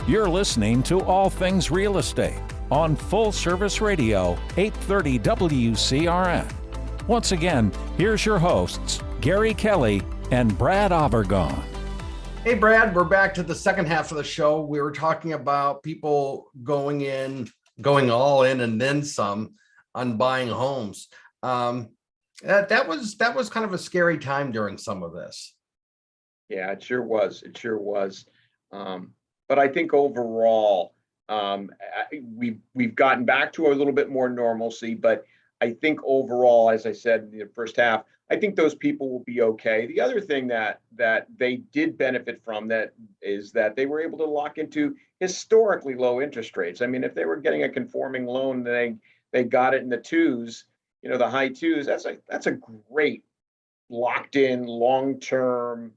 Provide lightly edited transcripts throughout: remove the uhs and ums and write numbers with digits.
You're listening to All Things Real Estate on Full Service Radio, 830 WCRN. Once again, here's your hosts, Gary Kelley and Brad Avergon. Hey, Brad, we're back to the second half of the show. We were talking about people going all in and then some on buying homes. That was kind of a scary time during some of this. Yeah, it sure was. It sure was. But I think overall, we've gotten back to a little bit more normalcy. But I think overall, as I said in the first half, I think those people will be okay. The other thing that they did benefit from that is that they were able to lock into historically low interest rates. I mean, if they were getting a conforming loan, they got it in the twos, the high twos. That's a great locked in long-term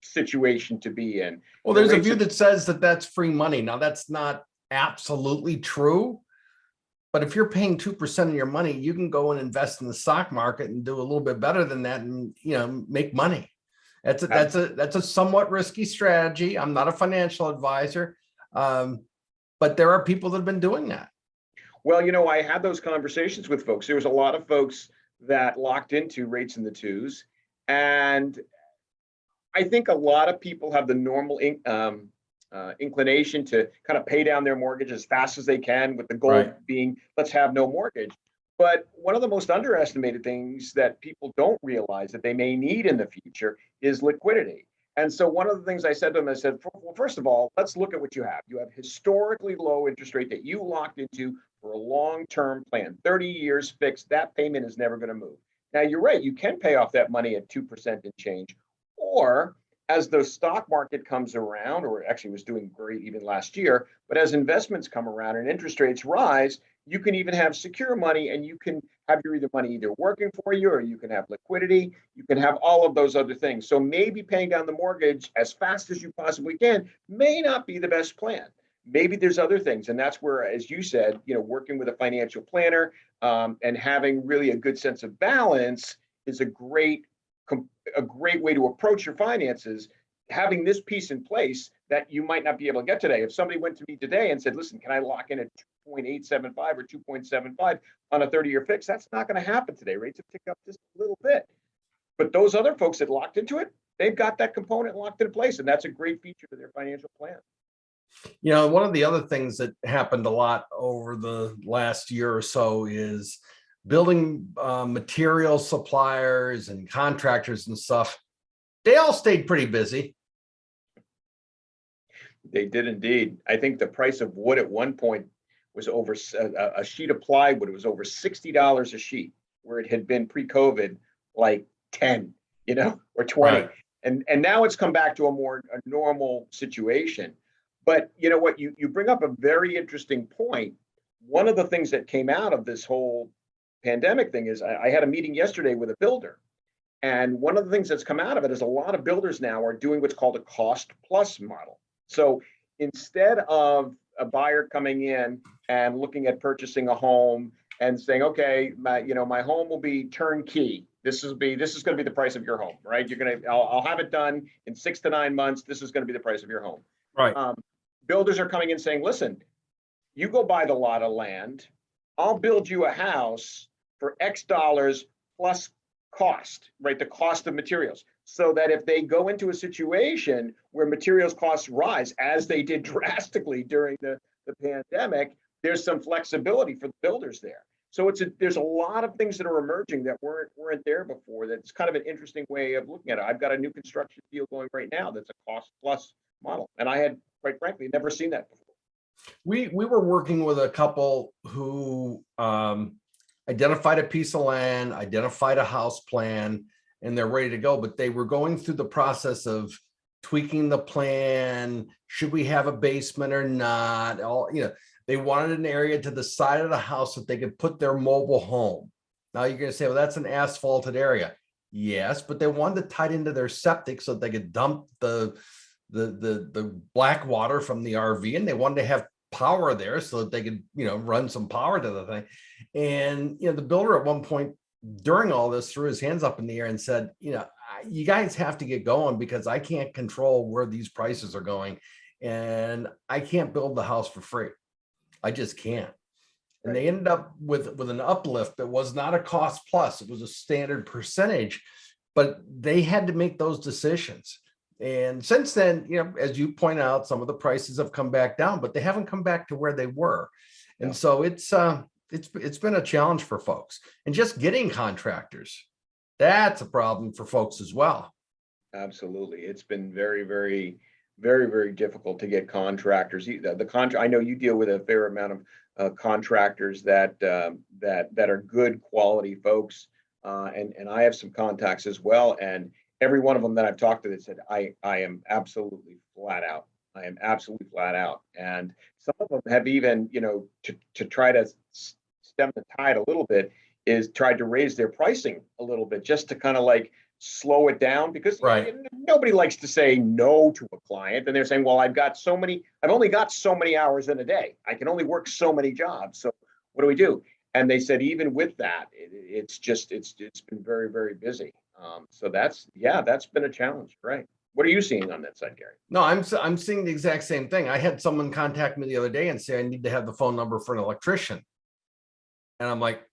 situation to be in. Well, there's a view that says that that's free money. Now, that's not absolutely true, but if you're paying 2% of your money, you can go and invest in the stock market and do a little bit better than that, and make money. That's a somewhat risky strategy. I'm not a financial advisor, but there are people that have been doing that. Well, I had those conversations with folks. There was a lot of folks that locked into rates in the twos, and I think a lot of people have the normal inclination to kind of pay down their mortgage as fast as they can, with the goal being, let's have no mortgage. But one of the most underestimated things that people don't realize that they may need in the future is liquidity. And so one of the things I said to them, I said, well, first of all, let's look at what you have. You have historically low interest rate that you locked into for a long-term plan, 30 years fixed. That payment is never going to move. Now, you're right. You can pay off that money at 2% and change. Or as the stock market comes around, or actually was doing great even last year, but as investments come around and interest rates rise, you can even have secure money, and you can have your money either working for you, or you can have liquidity. You can have all of those other things. So maybe paying down the mortgage as fast as you possibly can may not be the best plan. Maybe there's other things. And that's where, as you said, working with a financial planner and having really a good sense of balance is a great way to approach your finances, having this piece in place that you might not be able to get today. If somebody went to me today and said, listen, can I lock in at 2.875 or 2.75 on a 30-year fix? That's not going to happen today. Rates have ticked up just a little bit. But those other folks that locked into it, they've got that component locked in place, and that's a great feature to their financial plan. One of the other things that happened a lot over the last year or so is building material suppliers and contractors and stuff. They all stayed pretty busy. They did indeed. I think the price of wood at one point was over a sheet of plywood. It was over $60 a sheet, where it had been pre-COVID like 10, or 20. Right. And now it's come back to a normal situation. But you know what? You bring up a very interesting point. One of the things that came out of this whole pandemic thing is I had a meeting yesterday with a builder. And one of the things that's come out of it is a lot of builders now are doing what's called a cost plus model. So instead of a buyer coming in and looking at purchasing a home and saying, okay, my home will be turnkey. This is going to be the price of your home, right? I'll have it done in 6 to 9 months. This is going to be the price of your home. Right. Builders are coming in saying, listen, you go buy the lot of land. I'll build you a house for X dollars plus cost, right? The cost of materials. So that if they go into a situation where materials costs rise, as they did drastically during the pandemic, there's some flexibility for the builders there. So there's a lot of things that are emerging that weren't there before. That's kind of an interesting way of looking at it. I've got a new construction deal going right now that's a cost plus model. And I had, quite frankly, never seen that before. We were working with a couple who identified a piece of land, identified a house plan, and they're ready to go. But they were going through the process of tweaking the plan. Should we have a basement or not? They wanted an area to the side of the house that they could put their mobile home. Now you're going to say, well, that's an asphalted area. Yes, but they wanted to tie it into their septic so they could dump the black water from the RV, and they wanted to have power there so that they could, run some power to the thing. And, the builder at one point during all this threw his hands up in the air and said, you guys have to get going, because I can't control where these prices are going. and I can't build the house for free. I just can't. And Right. they ended up with an uplift that was not a cost plus, it was a standard percentage, but they had to make those decisions. And since then, as you point out, some of the prices have come back down, but they haven't come back to where they were. And No. so it's been a challenge for folks. And just getting contractors, that's a problem for folks as well. Absolutely. It's been very, very, very, very difficult to get contractors. I know you deal with a fair amount of contractors that are good quality folks, and I have some contacts as well. And every one of them that I've talked to, that said, I am absolutely flat out. I am absolutely flat out. And some of them have even, to try to stem the tide a little bit, is tried to raise their pricing a little bit just to kind of like slow it down, because Right. nobody likes to say no to a client, and they're saying, well, I've only got so many hours in a day, I can only work so many jobs, so what do we do? And they said even with that, it's been very, very busy. So that's been a challenge, right? What are you seeing on that side, Gary? No, I'm seeing the exact same thing. I had someone contact me the other day and say I need to have the phone number for an electrician. And I'm like,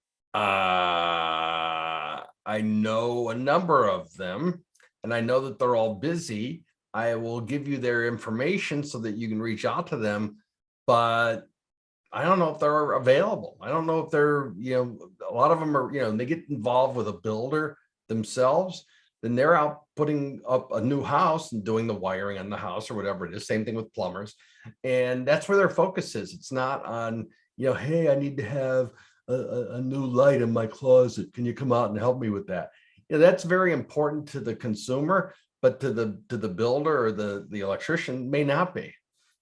I know a number of them, and I know that they're all busy. I will give you their information so that you can reach out to them, but I don't know if they're available. I don't know if they're, a lot of them are, they get involved with a builder themselves, then they're out putting up a new house and doing the wiring on the house or whatever it is. Same thing with plumbers. And that's where their focus is. It's not on, hey, I need to have a new light in my closet. Can you come out and help me with that? That's very important to the consumer, but to the builder or the electrician may not be.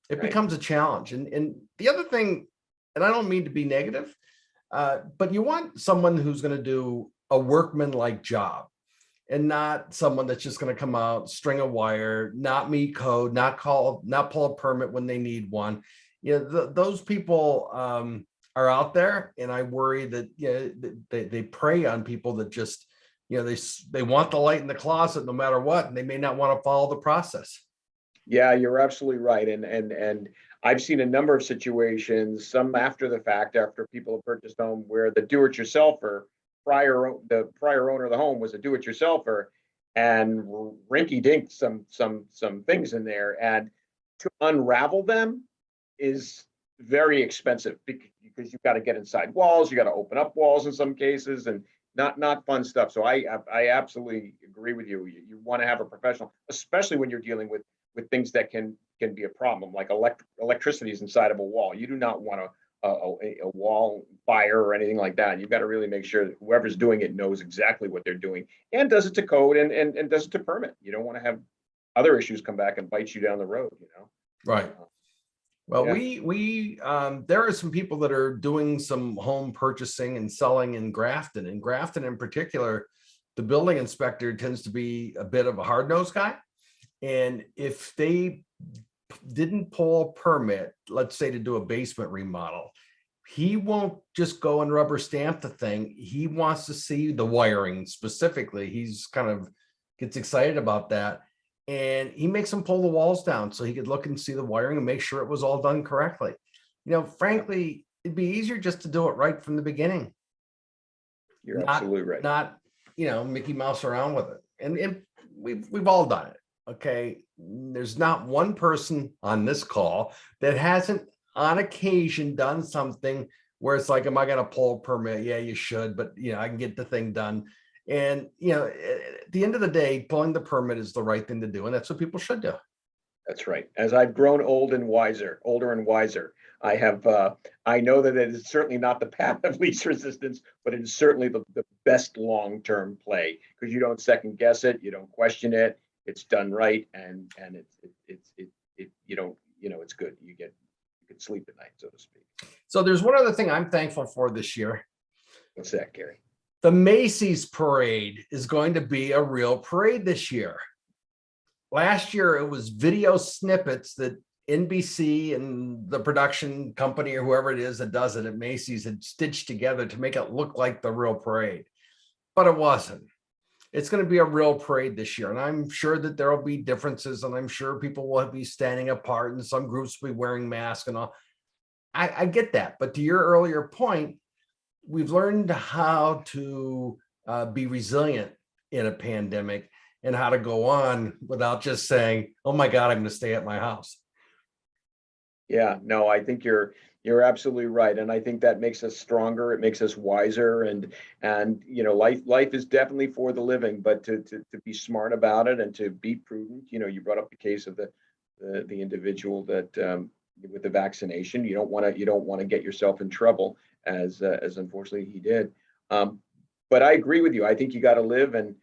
It Right. becomes a challenge. And the other thing, and I don't mean to be negative, but you want someone who's going to do a workman-like job, and not someone that's just going to come out, string a wire, not meet code, not pull a permit when they need one. Those people are out there, and I worry that they prey on people that just they want the light in the closet no matter what, and they may not want to follow the process. Yeah, you're absolutely right. And I've seen a number of situations, some after the fact, after people have purchased home, where the do-it-yourselfer, the prior owner of the home was a do-it-yourselfer, and rinky-dink some things in there, and to unravel them is very expensive, because you've got to get inside walls, you got to open up walls in some cases, and not fun stuff. So I absolutely agree with you. You want to have a professional, especially when you're dealing with things that can be a problem, like electricity is inside of a wall. You do not want a wall fire or anything like that. You've got to really make sure that whoever's doing it knows exactly what they're doing and does it to code, and does it to permit. You don't want to have other issues come back and bite you down the road, Right. Well, Yeah. we there are some people that are doing some home purchasing and selling in Grafton. In Grafton in particular, the building inspector tends to be a bit of a hard-nosed guy. And if they didn't pull a permit, let's say to do a basement remodel, he won't just go and rubber stamp the thing. He wants to see the wiring specifically. He's kind of gets excited about that. And he makes them pull the walls down so he could look and see the wiring and make sure it was all done correctly. Frankly, it'd be easier just to do it right from the beginning. You're Not, absolutely right. not, Mickey Mouse around with it. And we've all done it. Okay. There's not one person on this call that hasn't on occasion done something where it's like, am I going to pull a permit? Yeah, you should, but I can get the thing done. And, at the end of the day, pulling the permit is the right thing to do. And that's what people should do. That's right. As I've grown older and wiser, I know that it is certainly not the path of least resistance, but it is certainly the best long-term play, because you don't second guess it, you don't question it, it's done right, and you don't, it's good. You can sleep at night, so to speak. So there's one other thing I'm thankful for this year. What's that, Gary? The Macys Parade is going to be a real parade this year. Last year, it was video snippets that NBC and the production company or whoever it is that does it at Macys had stitched together to make it look like the real parade, but it wasn't. it's going to be a real parade this year. And I'm sure that there will be differences, and I'm sure people will be standing apart and some groups will be wearing masks and all. I get that. But to your earlier point, we've learned how to be resilient in a pandemic and how to go on without just saying, oh my God, I'm going to stay at my house. Yeah, no, I think you're absolutely right, and I think that makes us stronger. It makes us wiser, and life is definitely for the living, but to be smart about it and to be prudent. You brought up the case of the individual that with the vaccination. You don't want to get yourself in trouble, as unfortunately he did. But I agree with you. I think you got to live, and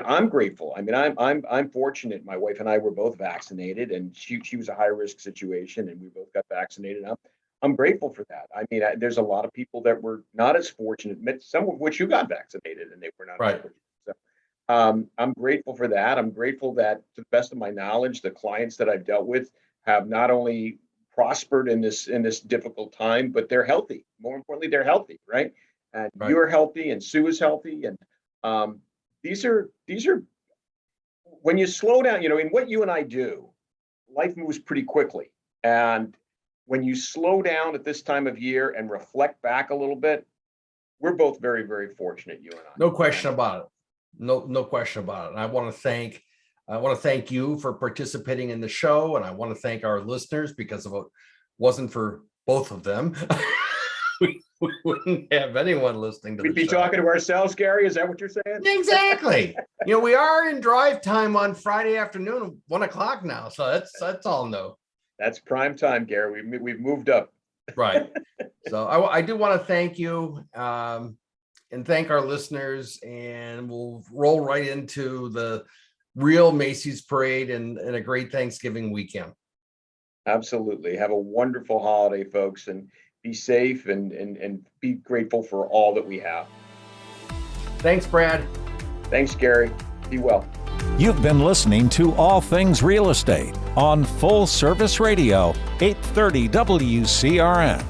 I'm grateful. I mean, I'm fortunate. My wife and I were both vaccinated, and she was a high risk situation, and we both got vaccinated. I'm grateful for that. I mean, there's a lot of people that were not as fortunate, some of which you got vaccinated, and they were not right. as fortunate. So I'm grateful for that. I'm grateful that, to the best of my knowledge, the clients that I've dealt with have not only prospered in this difficult time, but they're healthy. More importantly, they're healthy, right? And right. You're healthy, and Sue is healthy, and these are when you slow down, in what you and I do, life moves pretty quickly. And when you slow down at this time of year and reflect back a little bit, we're both very, very fortunate, you and I. No question about it. No question about it. And I want to thank you for participating in the show. And I want to thank our listeners, because if it wasn't for both of them, we wouldn't have anyone listening to the show. We'd be talking to ourselves, Gary. Is that what you're saying? Exactly. We are in drive time on Friday afternoon, 1:00 now. So that's all no. That's prime time, Gary. We've moved up. Right. So I do want to thank you and thank our listeners, and we'll roll right into the real Macys Parade and a great Thanksgiving weekend. Absolutely. Have a wonderful holiday, folks, and be safe and be grateful for all that we have. Thanks, Brad. Thanks, Gary. Be well. You've been listening to All Things Real Estate on Full Service Radio, 830 WCRN.